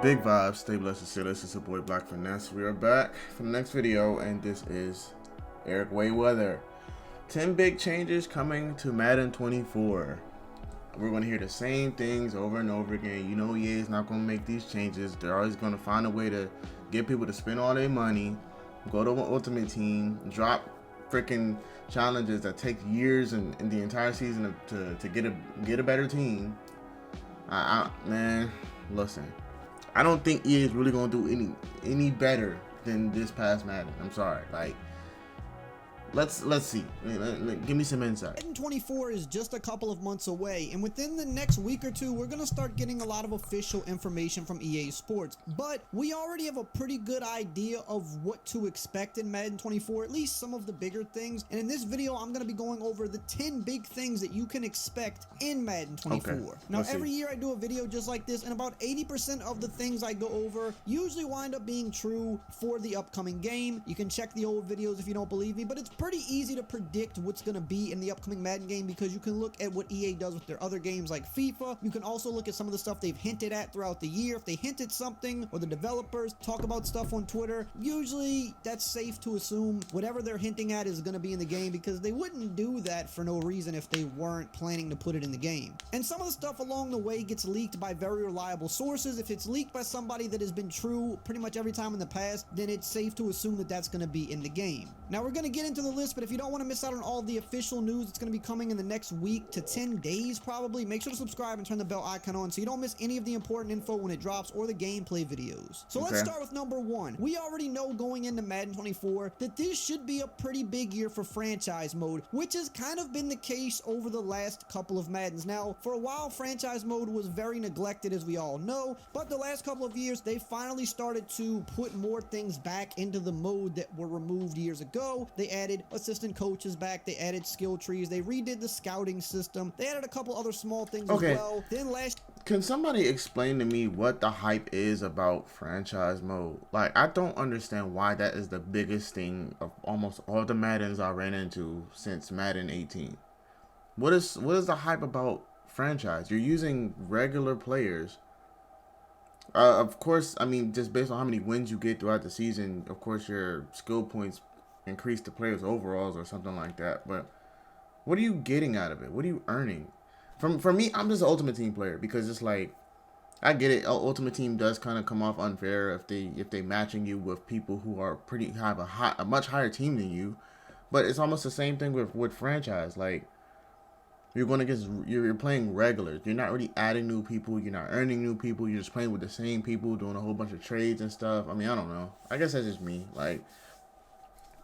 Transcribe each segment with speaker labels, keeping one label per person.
Speaker 1: Big vibes, stay blessed and this is your boy BLKFinesse. We are back for the next video, and this is ericrayweather. 10 big changes coming to Madden 24. We're going to hear the same things over and over again. You know EA is not going to make these changes. They're always going to find a way to get people to spend all their money, go to an ultimate team, drop freaking challenges that take years and the entire season to get a better team. Man, listen. I don't think EA is really gonna do any better than this past Madden. I'm sorry. Like, let's see. Give me some insight.
Speaker 2: Madden 24 is just a couple of months away, and within the next week or two, we're gonna start getting a lot of official information from EA Sports. But we already have a pretty good idea of what to expect in Madden 24, at least some of the bigger things. And in this video, I'm gonna be going over the 10 big things that you can expect in Madden 24. Okay, now, every year I do a video just like this, and about 80% of the things I go over usually wind up being true for the upcoming game. You can check the old videos if you don't believe me, but it's pretty easy to predict what's going to be in the upcoming Madden game because you can look at what EA does with their other games like FIFA. You can also look at some of the stuff they've hinted at throughout the year. If they hinted something or the developers talk about stuff on Twitter, usually that's safe to assume whatever they're hinting at is going to be in the game because they wouldn't do that for no reason if they weren't planning to put it in the game. And some of the stuff along the way gets leaked by very reliable sources. If it's leaked by somebody that has been true pretty much every time in the past, then it's safe to assume that that's going to be in the game. Now we're going to get into the list, but if you don't want to miss out on all the official news, it's going to be coming in the next week to 10 days probably. Make sure to subscribe and turn the bell icon on so you don't miss any of the important info when it drops or the gameplay videos. So let's start with number 1. We already know going into Madden 24 that this should be a pretty big year for franchise mode, which has kind of been the case over the last couple of Maddens. Now, for a while, franchise mode was very neglected, as we all know, but the last couple of years, they finally started to put more things back into the mode that were removed years ago. They added assistant coaches back, they added skill trees, they redid the scouting system, they added a couple other small things as well. Then
Speaker 1: can somebody explain to me what the hype is about franchise mode? Like, I don't understand why that is the biggest thing of almost all the Maddens I ran into since Madden 18. What is the hype about franchise? You're using regular players. Of course, I mean, just based on how many wins you get throughout the season, of course your skill points increase the players' overalls or something like that. But what are you getting out of it? What are you earning? For me, I'm just an Ultimate Team player because it's like, I get it. Ultimate Team does kind of come off unfair if they matching you with people who are have a much higher team than you. But it's almost the same thing with franchise. Like, you're playing regulars. You're not really adding new people. You're not earning new people. You're just playing with the same people, doing a whole bunch of trades and stuff. I mean, I don't know. I guess that's just me. Like,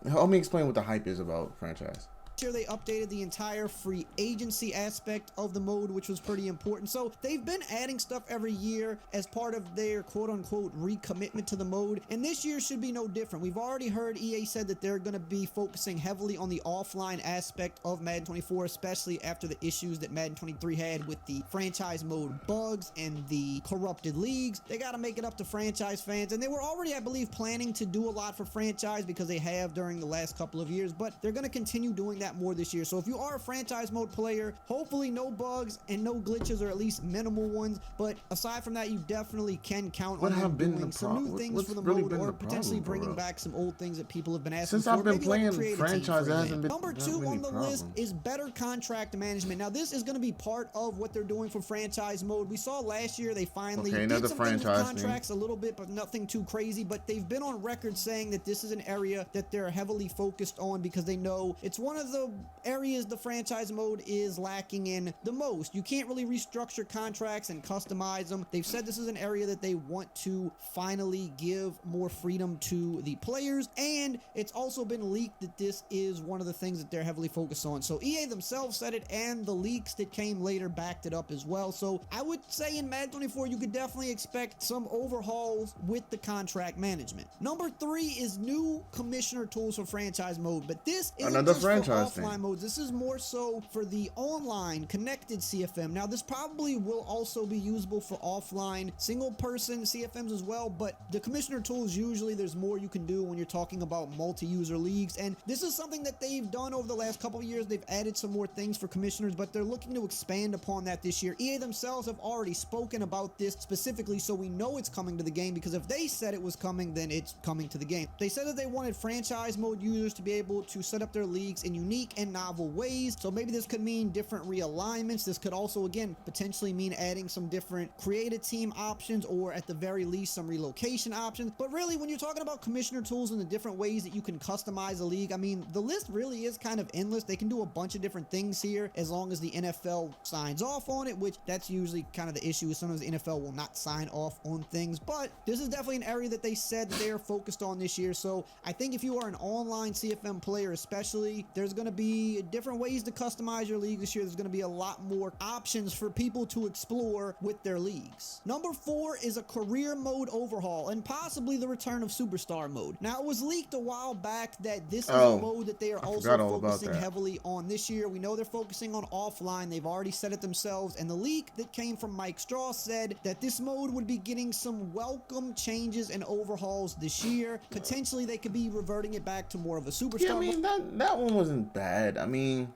Speaker 1: help me explain what the hype is about franchise.
Speaker 2: Year they updated the entire free agency aspect of the mode, which was pretty important. So they've been adding stuff every year as part of their quote-unquote recommitment to the mode, and this year should be no different. We've already heard EA said that they're going to be focusing heavily on the offline aspect of Madden 24, especially after the issues that Madden 23 had with the franchise mode bugs and the corrupted leagues. They got to make it up to franchise fans, and they were already, I believe, planning to do a lot for franchise because they have during the last couple of years, but they're going to continue doing that more this year. So if you are a franchise mode player, hopefully no bugs and no glitches, or at least minimal ones. But aside from that, you definitely can count on them doing some new things for the mode, or potentially bringing back some old things that people have been asking for.
Speaker 1: Since I've been playing franchise,
Speaker 2: number 2 on the list is better contract management. Now this is going to be part of what they're doing for franchise mode. We saw last year they finally did some things with contracts a little bit, but nothing too crazy. But they've been on record saying that this is an area that they're heavily focused on because they know it's one of the areas the franchise mode is lacking in the most. You can't really restructure contracts and customize them. They've said this is an area that they want to finally give more freedom to the players, and it's also been leaked that this is one of the things that they're heavily focused on. So EA themselves said it, and the leaks that came later backed it up as well. So I would say in Madden 24 you could definitely expect some overhauls with the contract management. Number 3 is new commissioner tools for franchise mode, but this is
Speaker 1: another franchise interesting.
Speaker 2: offline modes. This is more so for the online connected CFM. Now, this probably will also be usable for offline single-person CFMs as well, but the commissioner tools, usually there's more you can do when you're talking about multi-user leagues, and this is something that they've done over the last couple of years. They've added some more things for commissioners, but they're looking to expand upon that this year. EA themselves have already spoken about this specifically, so we know it's coming to the game, because if they said it was coming, then it's coming to the game. They said that they wanted franchise mode users to be able to set up their leagues in unique and novel ways, so maybe this could mean different realignments. This could also, again, potentially mean adding some different create a team options, or at the very least some relocation options. But really, when you're talking about commissioner tools and the different ways that you can customize a league, I mean, the list really is kind of endless. They can do a bunch of different things here as long as the NFL signs off on it, which that's usually kind of the issue, is sometimes the NFL will not sign off on things. But this is definitely an area that they said that they are focused on this year. So I think if you are an online CFM player especially, there's going to be different ways to customize your league this year. There's going to be a lot more options for people to explore with their leagues. Number 4 is a career mode overhaul and possibly the return of superstar mode. Now, it was leaked a while back that this is a mode that they are also focusing heavily on this year. We know they're focusing on offline. They've already said it themselves, and the leak that came from Mike Straw said that this mode would be getting some welcome changes and overhauls this year. Potentially, they could be reverting it back to more of a superstar.
Speaker 1: Yeah, I mean, that one wasn't bad. I mean,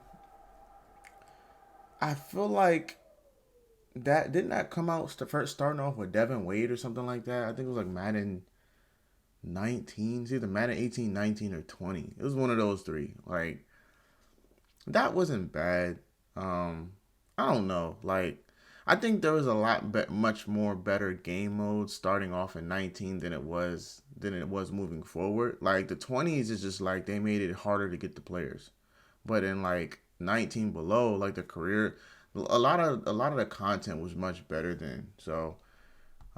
Speaker 1: I feel like that didn't that come out first starting off with Devin Wade or something like that. I think it was like Madden 19. It's either Madden 18, 19, or 20. It was one of those three. Like, that wasn't bad. I don't know. Like, I think there was a much more better game modes starting off in 19 than it was moving forward. Like, the 20s is just like they made it harder to get the players, but in like 19 below, like the career, a lot of the content was much better then. So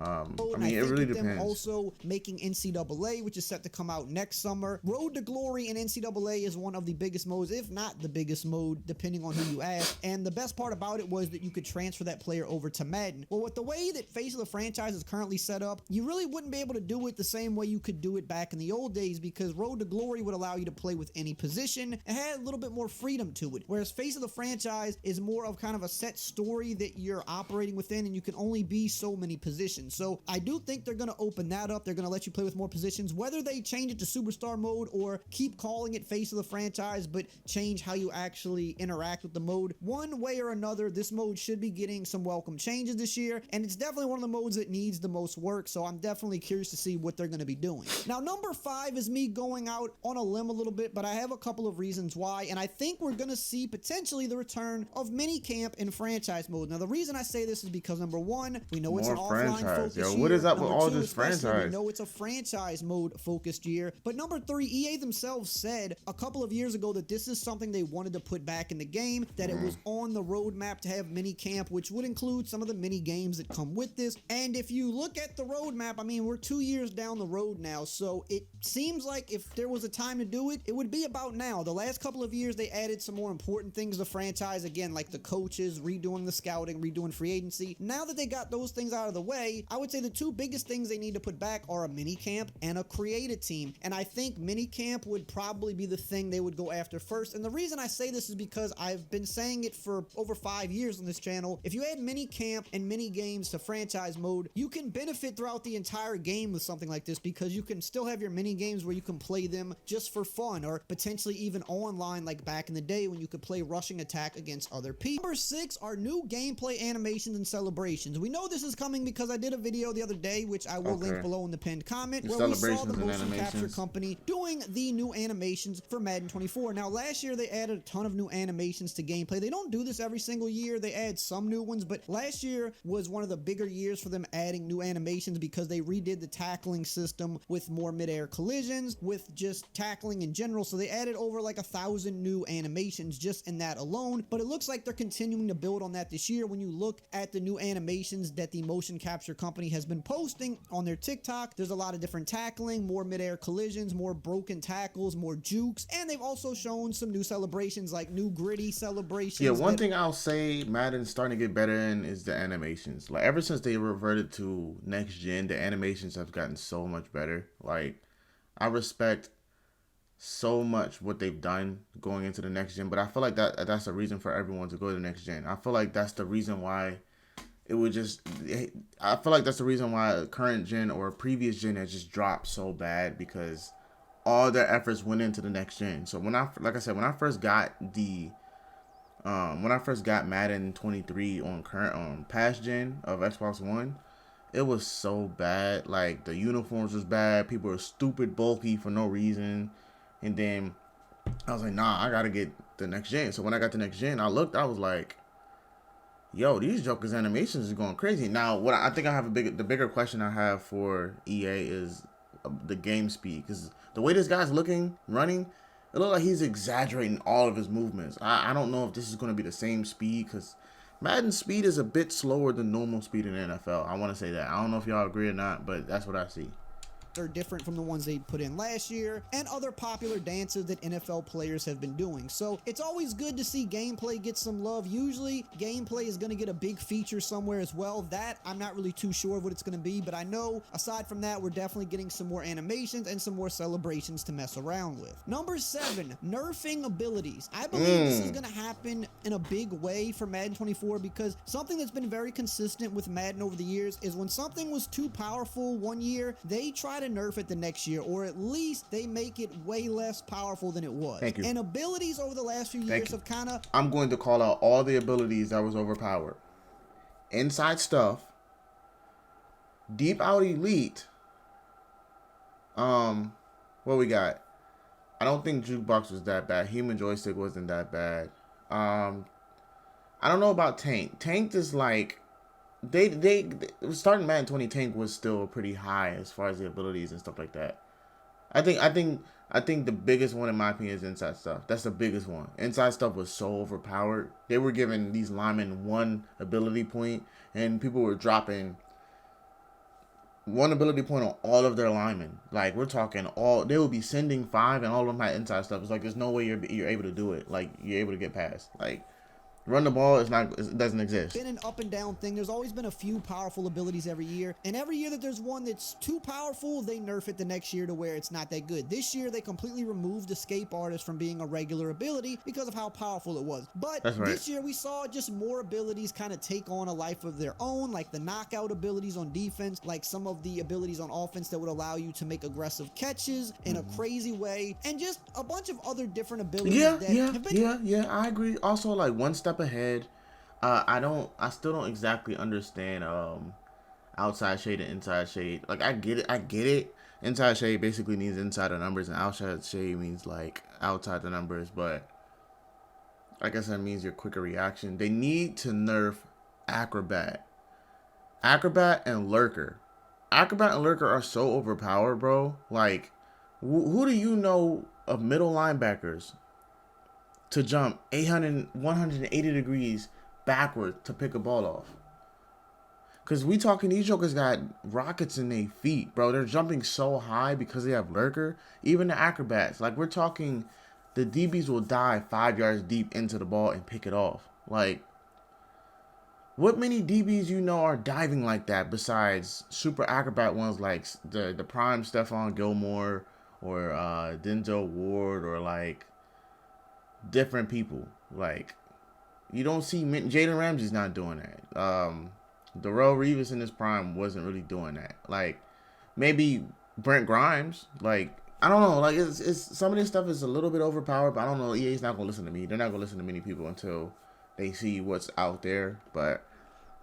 Speaker 1: I mean, it really depends.
Speaker 2: Them also making NCAA, which is set to come out next summer. Road to Glory in NCAA is one of the biggest modes, if not the biggest mode, depending on who you ask. And the best part about it was that you could transfer that player over to Madden. Well, with the way that Face of the Franchise is currently set up, you really wouldn't be able to do it the same way you could do it back in the old days, because Road to Glory would allow you to play with any position and had a little bit more freedom to it. Whereas Face of the Franchise is more of kind of a set story that you're operating within, and you can only be so many positions. So I do think they're going to open that up. They're going to let you play with more positions. Whether they change it to superstar mode or keep calling it Face of the Franchise but change how you actually interact with the mode, one way or another, this mode should be getting some welcome changes this year, and it's definitely one of the modes that needs the most work, so I'm definitely curious to see what they're going to be doing. Now, number 5 is me going out on a limb a little bit, but I have a couple of reasons why, and I think we're going to see potentially the return of minicamp in franchise mode. Now, the reason I say this is because, number 1, we know it's an offline focus year.
Speaker 1: What is up with all this franchise?
Speaker 2: We know it's a franchise mode focused year. But number 3, EA themselves said a couple of years ago that this is something they wanted to put back in the game, that it was on the roadmap to have mini camp, which would include some of the mini games that come with this. And if you look at the roadmap, I mean, we're 2 years down the road now, so it seems like if there was a time to do it, it would be about now. The last couple of years, they added some more important things to franchise, again, like the coaches, redoing the scouting, redoing free agency. Now that they got those things out of the way, I would say the two biggest things they need to put back are a mini camp and a create a team. And I think mini camp would probably be the thing they would go after first. And the reason I say this is because I've been saying it for over 5 years on this channel. If you add mini camp and mini games to franchise mode, you can benefit throughout the entire game with something like this, because you can still have your mini games where you can play them just for fun, or potentially even online like back in the day when you could play rushing attack against other people. Number 6 are new gameplay animations and celebrations. We know this is coming because I did a video the other day, which I will link below in the pinned comment, where we saw the motion capture company doing the new animations for Madden 24. Now, last year they added a ton of new animations to gameplay. They don't do this every single year. They add some new ones, but last year was one of the bigger years for them adding new animations, because they redid the tackling system with more mid-air collisions, with just tackling in general. So they added over like 1,000 new animations just in that alone. But it looks like they're continuing to build on that this year. When you look at the new animations that the motion capture company has been posting on their TikTok, there's a lot of different tackling, more mid-air collisions, more broken tackles, more jukes, and they've also shown some new celebrations, like new gritty celebrations.
Speaker 1: Yeah, one thing I'll say Madden's starting to get better in is the animations. Like, ever since they reverted to next gen, the animations have gotten so much better. Like, I respect so much what they've done going into the next gen, but I feel like that's the reason for everyone to go to the next gen. I feel like that's the reason why it would just. I feel like that's the reason why a current gen or a previous gen has just dropped so bad, because all their efforts went into the next gen. So like I said, when I first got Madden 23 on current past gen of Xbox One, it was so bad. Like, the uniforms was bad. People were stupid bulky for no reason. And then I was like, nah, I gotta get the next gen. So when I got the next gen, I was like, yo, these Joker's animations is going crazy. Now, what I think I have the bigger question I have for EA is the game speed, because the way this guy's running, it looks like he's exaggerating all of his movements. I don't know if this is going to be the same speed, because Madden's speed is a bit slower than normal speed in the NFL. I want to say that. I don't know if y'all agree or not, but that's what I see.
Speaker 2: Are different from the ones they put in last year, and other popular dances that NFL players have been doing. So it's always good to see gameplay get some love. Usually gameplay is going to get a big feature somewhere as well. That I'm not really too sure of what it's going to be, but I know aside from that, we're definitely getting some more animations and some more celebrations to mess around with. Number 7, nerfing abilities. I believe this is going to happen in a big way for Madden 24, because something that's been very consistent with Madden over the years is when something was too powerful one year, they try to nerf it the next year, or at least they make it way less powerful than it was.
Speaker 1: Thank you.
Speaker 2: And abilities over the last few years have kind of...
Speaker 1: I'm going to call out all the abilities that was overpowered. Inside stuff, deep out elite. What we got? I don't think jukebox was that bad. Human joystick wasn't that bad. I don't know about tank. Tank is like, they starting Madden 20, tank was still pretty high as far as the abilities and stuff like that. I think the biggest one in my opinion is inside stuff. That's the biggest one. Inside stuff was so overpowered. They were giving these linemen 1 ability point, and people were dropping 1 ability point on all of their linemen. Like, we're talking they would be sending 5, and all of them had inside stuff. It's like, there's no way you're able to do it. Like, you're able to get past. Like, run the ball, it doesn't exist.
Speaker 2: Been an up and down thing. There's always been a few powerful abilities every year, and every year that there's one that's too powerful, they nerf it the next year to where it's not that good. This year they completely removed Escape Artist from being a regular ability because of how powerful it was. But this year we saw just more abilities kind of take on a life of their own, like the knockout abilities on defense, like some of the abilities on offense that would allow you to make aggressive catches in a crazy way, and just a bunch of other different abilities
Speaker 1: Yeah, I agree. Also, like, one step ahead. I still don't exactly understand outside shade and inside shade. Like, I get it. Inside shade basically means inside the numbers, and outside shade means like outside the numbers, but I guess that means your quicker reaction. They need to nerf Acrobat and Lurker. Acrobat and Lurker are so overpowered, bro. Like, who do you know of middle linebackers to jump 180 degrees backward to pick a ball off? Because we talking, these jokers got rockets in their feet, bro. They're jumping so high because they have Lurker. Even the acrobats, like, we're talking, the DBs will dive 5 yards deep into the ball and pick it off. Like, what many DBs you know are diving like that besides super acrobat ones like the prime Stephon Gilmore or Denzel Ward, or like different people? Like, you don't see Jalen Ramsey's not doing that. Darrell Revis in his prime wasn't really doing that. Like, maybe Brent Grimes. Like, I don't know. Like, it's some of this stuff is a little bit overpowered, but I don't know. EA's not gonna listen to me. They're not gonna listen to many people until they see what's out there. But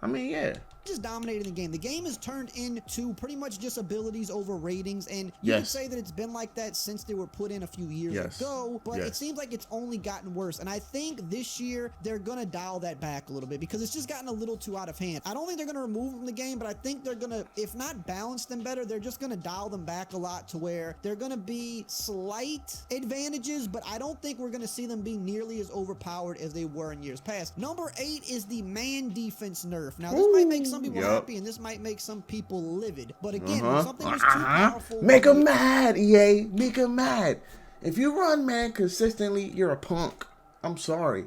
Speaker 1: I mean, yeah.
Speaker 2: Just dominating the game. The game has turned into pretty much just abilities over ratings, and you can say that it's been like that since they were put in a few years ago, but it seems like it's only gotten worse. And I think this year they're gonna dial that back a little bit because it's just gotten a little too out of hand. I don't think they're gonna remove them from the game, but I think they're gonna, if not balance them better, they're just gonna dial them back a lot to where they're gonna be slight advantages, but I don't think we're gonna see them be nearly as overpowered as they were in years past. Number 8 is the man defense nerf. Now, this might make some people happy, and this might make some people livid. But again, when something was too powerful,
Speaker 1: make them mad, EA. Make them mad. If you run man consistently, you're a punk. I'm sorry.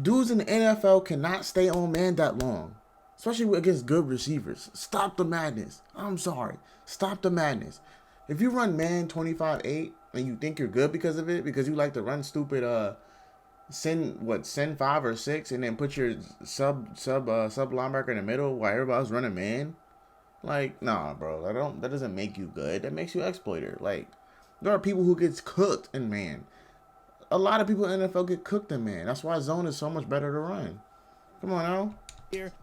Speaker 1: Dudes in the NFL cannot stay on man that long, especially against good receivers. Stop the madness. I'm sorry. Stop the madness. If you run man 25-8 and you think you're good because of it, because you like to run stupid send 5 or 6 and then put your sub linebacker in the middle while everybody's running man. Like, nah, bro. That doesn't make you good. That makes you exploiter. Like, there are people who gets cooked in man. A lot of people in the NFL get cooked in man. That's why zone is so much better to run. Come on now.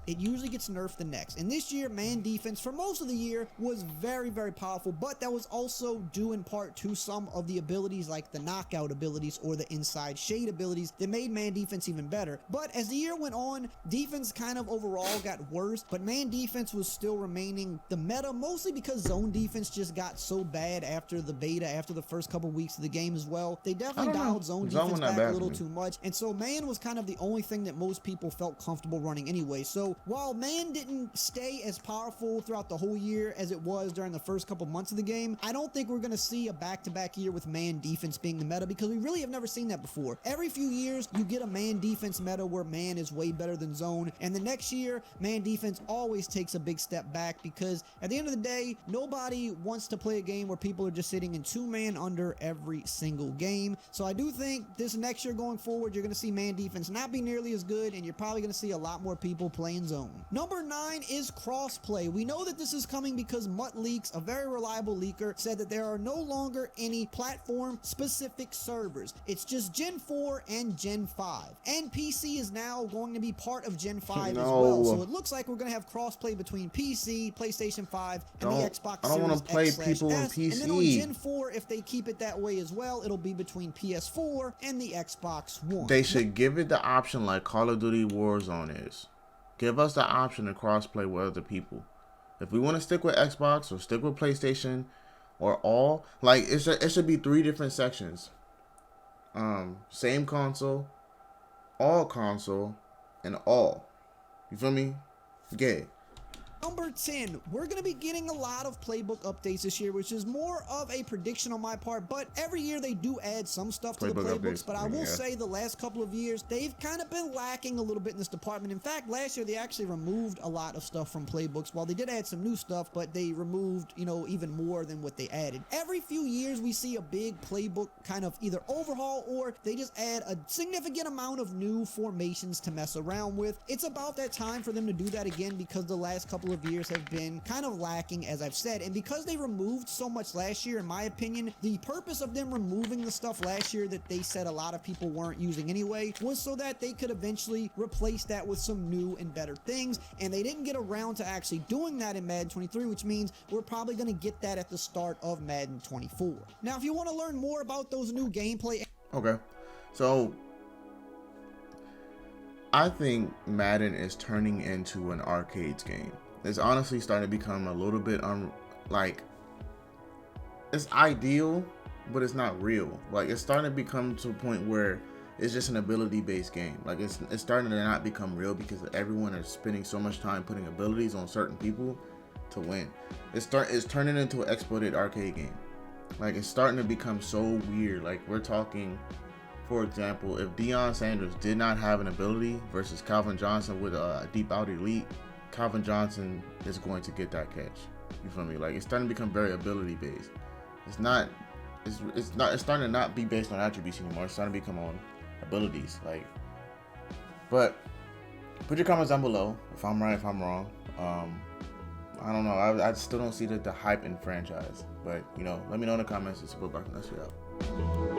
Speaker 2: It usually gets nerfed the next, and this year man defense for most of the year was very, very powerful, but that was also due in part to some of the abilities like the knockout abilities or the inside shade abilities that made man defense even better. But as the year went on, defense kind of overall got worse, but man defense was still remaining the meta, mostly because zone defense just got so bad after the beta, after the first couple weeks of the game as well. They definitely dialed zone defense back a little too much, and so man was kind of the only thing that most people felt comfortable running anyway. So while man didn't stay as powerful throughout the whole year as it was during the first couple months of the game, I don't think we're going to see a back-to-back year with man defense being the meta, because we really have never seen that before. Every few years, you get a man defense meta where man is way better than zone, and the next year, man defense always takes a big step back, because at the end of the day, nobody wants to play a game where people are just sitting in 2-man under every single game. So I do think this next year going forward, you're going to see man defense not be nearly as good, and you're probably going to see a lot more people playing zone. Number 9 is crossplay. We know that this is coming because Mutt Leaks, a very reliable leaker, said that there are no longer any platform-specific servers. It's just Gen 4 and Gen 5. And PC is now going to be part of Gen 5 as well. So it looks like we're going to have crossplay between PC, PlayStation 5, and the Xbox Series X/S.
Speaker 1: I don't want to play people on PC.
Speaker 2: And then on Gen 4, if they keep it that way as well, it'll be between PS4 and the Xbox One.
Speaker 1: They should give it the option like Call of Duty Warzone is. Give us the option to crossplay with other people. If we want to stick with Xbox or stick with PlayStation or all, like it should be 3 different sections. Same console, all console, and all. You feel me? Yeah.
Speaker 2: Number 10, we're going to be getting a lot of playbook updates this year, which is more of a prediction on my part, but every year they do add some stuff to the playbooks, but I will say the last couple of years, they've kind of been lacking a little bit in this department. In fact, last year they actually removed a lot of stuff from playbooks. While they did add some new stuff, but they removed, even more than what they added. Every few years we see a big playbook kind of either overhaul or they just add a significant amount of new formations to mess around with. It's about that time for them to do that again, because the last couple of years have been kind of lacking, as I've said, and because they removed so much last year, in my opinion, the purpose of them removing the stuff last year that they said a lot of people weren't using anyway was so that they could eventually replace that with some new and better things, and they didn't get around to actually doing that in Madden 23, which means we're probably going to get that at the start of Madden 24. Now, if you want to learn more about those new gameplay...
Speaker 1: Okay, so I think Madden is turning into an arcades game. It's honestly starting to become a little bit it's ideal, but it's not real. Like, it's starting to become to a point where it's just an ability-based game. Like, it's starting to not become real because everyone is spending so much time putting abilities on certain people to win. It's turning into an exploited arcade game. Like, it's starting to become so weird. Like, we're talking, for example, if Deion Sanders did not have an ability versus Calvin Johnson with a deep out elite, Calvin Johnson is going to get that catch. You feel me? Like, it's starting to become very ability based. It's starting to not be based on attributes anymore. It's starting to become on abilities. Like, but put your comments down below if I'm right, if I'm wrong. I don't know. I still don't see the hype in franchise. But let me know in the comments. It's SUBCRIBE. Let's get out.